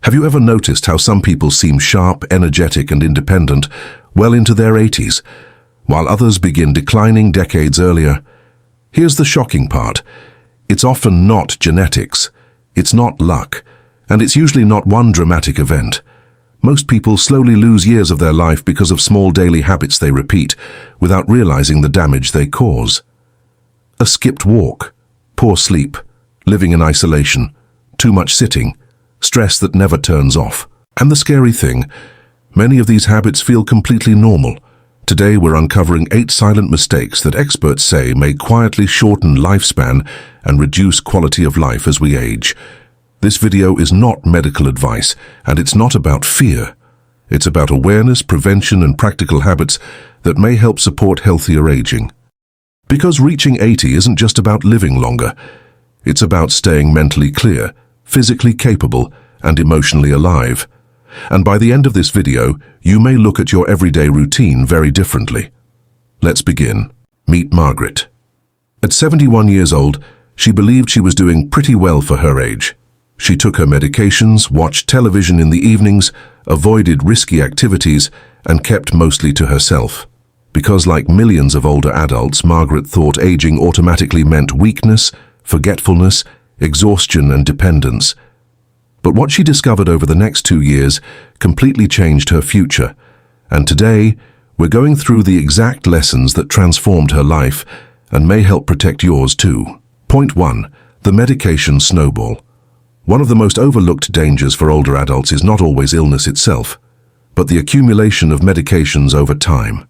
Have you ever noticed how some people seem sharp, energetic, and independent well into their 80s, while others begin declining decades earlier? Here's the shocking part. It's often not genetics, it's not luck, and it's usually not one dramatic event. Most people slowly lose years of their life because of small daily habits they repeat, without realizing the damage they cause. A skipped walk, poor sleep, living in isolation, too much sitting, stress that never turns off. And the scary thing, many of these habits feel completely normal. Today we're uncovering 8 silent mistakes that experts say may quietly shorten lifespan and reduce quality of life as we age. This video is not medical advice, and it's not about fear. It's about awareness, prevention, and practical habits that may help support healthier aging. Because reaching 80 isn't just about living longer. It's about staying mentally clear, physically capable, and emotionally alive. And by the end of this video, you may look at your everyday routine very differently. Let's begin. Meet Margaret. At 71 years old, she believed she was doing pretty well for her age. She took her medications, watched television in the evenings, avoided risky activities, and kept mostly to herself. Because like millions of older adults, Margaret thought aging automatically meant weakness, forgetfulness, exhaustion, and dependence. But what she discovered over the next 2 years completely changed her future. And today, we're going through the exact lessons that transformed her life and may help protect yours too. Point 1. The medication snowball. One of the most overlooked dangers for older adults is not always illness itself, but the accumulation of medications over time.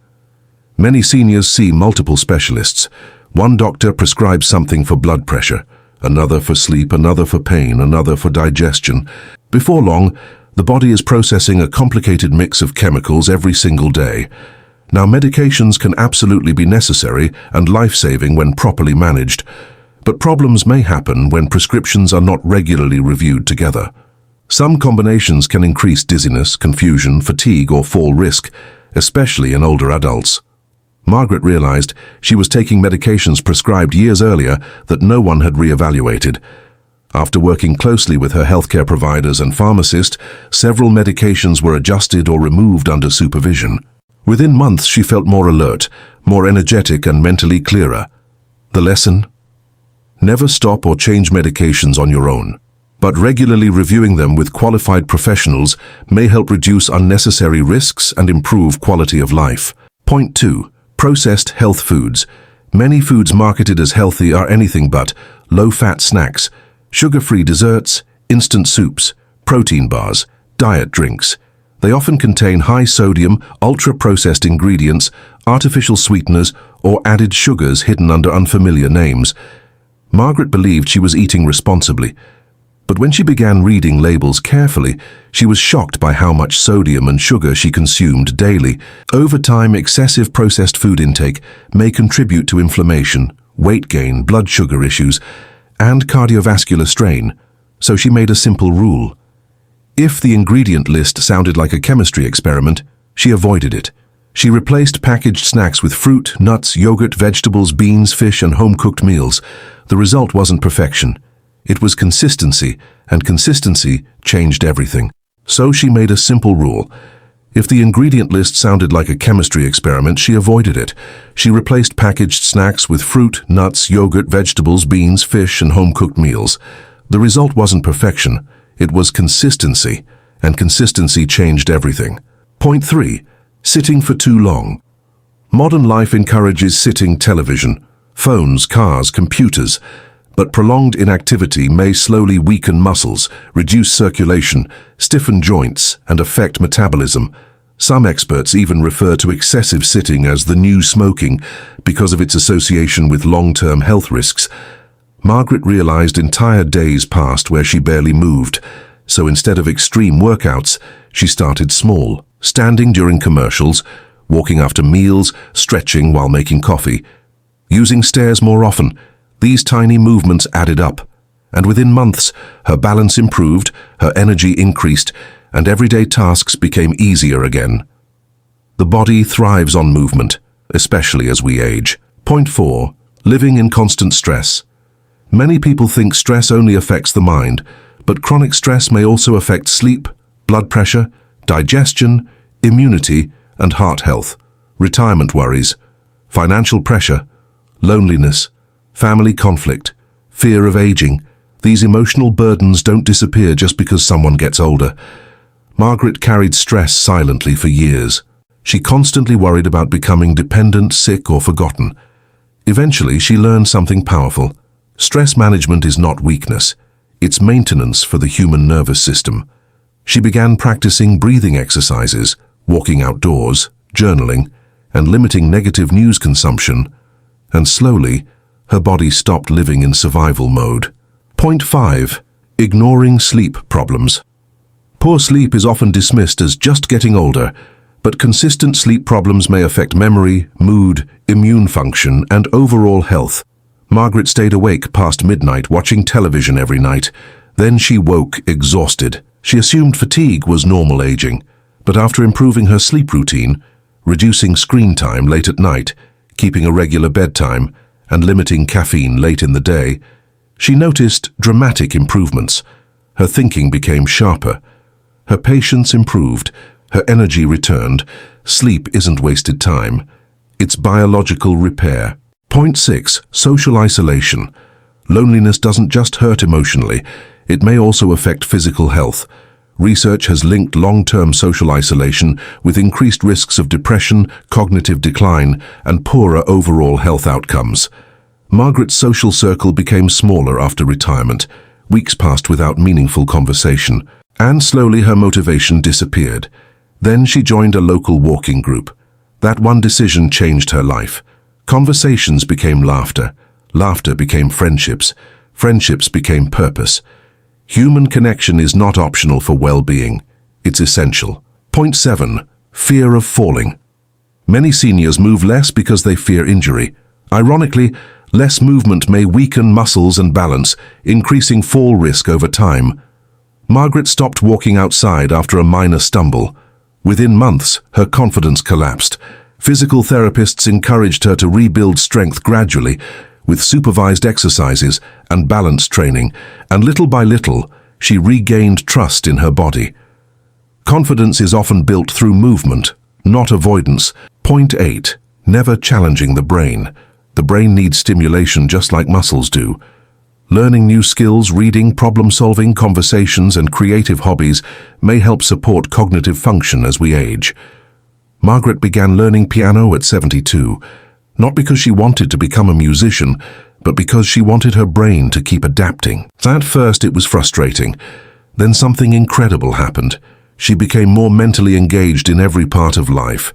Many seniors see multiple specialists. One doctor prescribes something for blood pressure, another for sleep, another for pain, another for digestion. Before long, the body is processing a complicated mix of chemicals every single day. Now, medications can absolutely be necessary and life-saving when properly managed, but problems may happen when prescriptions are not regularly reviewed together. Some combinations can increase dizziness, confusion, fatigue, or fall risk, especially in older adults. Margaret realized she was taking medications prescribed years earlier that no one had re-evaluated. After working closely with her healthcare providers and pharmacist, several medications were adjusted or removed under supervision. Within months, she felt more alert, more energetic, and mentally clearer. The lesson? Never stop or change medications on your own, but regularly reviewing them with qualified professionals may help reduce unnecessary risks and improve quality of life. Point 2. Processed health foods. Many foods marketed as healthy are anything but low-fat snacks, sugar-free desserts, instant soups, protein bars, diet drinks. They often contain high-sodium, ultra-processed ingredients, artificial sweeteners, or added sugars hidden under unfamiliar names. Margaret believed she was eating responsibly, but when she began reading labels carefully, she was shocked by how much sodium and sugar she consumed daily. Over time, excessive processed food intake may contribute to inflammation, weight gain, blood sugar issues, and cardiovascular strain, so she made a simple rule. If the ingredient list sounded like a chemistry experiment, she avoided it. She replaced packaged snacks with fruit, nuts, yogurt, vegetables, beans, fish, and home-cooked meals. The result wasn't perfection. It was consistency, and consistency changed everything. So she made a simple rule. If the ingredient list sounded like a chemistry experiment, she avoided it. She replaced packaged snacks with fruit, nuts, yogurt, vegetables, beans, fish, and home-cooked meals. The result wasn't perfection. It was consistency, and consistency changed everything. Point 3. Sitting for too long. Modern life encourages sitting television, phones, cars, computers, but prolonged inactivity may slowly weaken muscles, reduce circulation, stiffen joints, and affect metabolism. Some experts even refer to excessive sitting as the new smoking because of its association with long-term health risks. Margaret realized entire days passed where she barely moved, so instead of extreme workouts, she started small, standing during commercials, walking after meals, stretching while making coffee, using stairs more often. These tiny movements added up, and within months, her balance improved, her energy increased, and everyday tasks became easier again. The body thrives on movement, especially as we age. Point 4. Living in constant stress. Many people think stress only affects the mind, But chronic stress may also affect sleep, blood pressure, digestion, immunity, and heart health. Retirement worries, financial pressure, loneliness, family conflict, fear of aging. These emotional burdens don't disappear just because someone gets older. Margaret carried stress silently for years. She constantly worried about becoming dependent, sick, or forgotten. Eventually, she learned something powerful. Stress management is not weakness. It's maintenance for the human nervous system. She began practicing breathing exercises, walking outdoors, journaling, and limiting negative news consumption. And slowly, her body stopped living in survival mode. Point 5. Ignoring sleep problems. Poor sleep is often dismissed as just getting older, but consistent sleep problems may affect memory, mood, immune function, and overall health. Margaret stayed awake past midnight watching television every night. Then she woke exhausted. She assumed fatigue was normal aging, but after improving her sleep routine, reducing screen time late at night, keeping a regular bedtime, and limiting caffeine late in the day, she noticed dramatic improvements. Her thinking became sharper. Her patience improved. Her energy returned. Sleep isn't wasted time. It's biological repair. Point 6. Social isolation. Loneliness doesn't just hurt emotionally. It may also affect physical health. Research has linked long-term social isolation with increased risks of depression, cognitive decline, and poorer overall health outcomes. Margaret's social circle became smaller after retirement. Weeks passed without meaningful conversation, and slowly her motivation disappeared. Then she joined a local walking group. That one decision changed her life. Conversations became laughter. Laughter became friendships. Friendships became purpose. Human connection is not optional for well-being. It's essential. Point 7. Fear of falling. Many seniors move less because they fear injury. Ironically, less movement may weaken muscles and balance, increasing fall risk over time. Margaret stopped walking outside after a minor stumble. Within months, her confidence collapsed. Physical therapists encouraged her to rebuild strength gradually, with supervised exercises and balance training, and little by little, she regained trust in her body. Confidence is often built through movement, not avoidance. Point 8. Never challenging the brain. The brain needs stimulation just like muscles do. Learning new skills, reading, problem-solving, conversations, and creative hobbies may help support cognitive function as we age. Margaret began learning piano at 72, not because she wanted to become a musician, but because she wanted her brain to keep adapting. At first it was frustrating. Then something incredible happened. She became more mentally engaged in every part of life.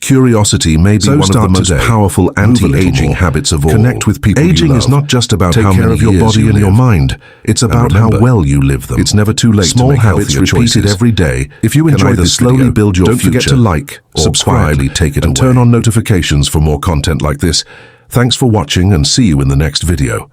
Curiosity may be one of the most powerful anti-aging habits of all. Connect with people you love. Aging is not just about how many years you live. Take care of your body and your mind. It's about how well you live them. It's never too late to make healthier choices. Small habits repeated every day. If you enjoy this video, slowly build your future. Don't forget to like, subscribe, and turn on notifications for more content like this. Thanks for watching and see you in the next video.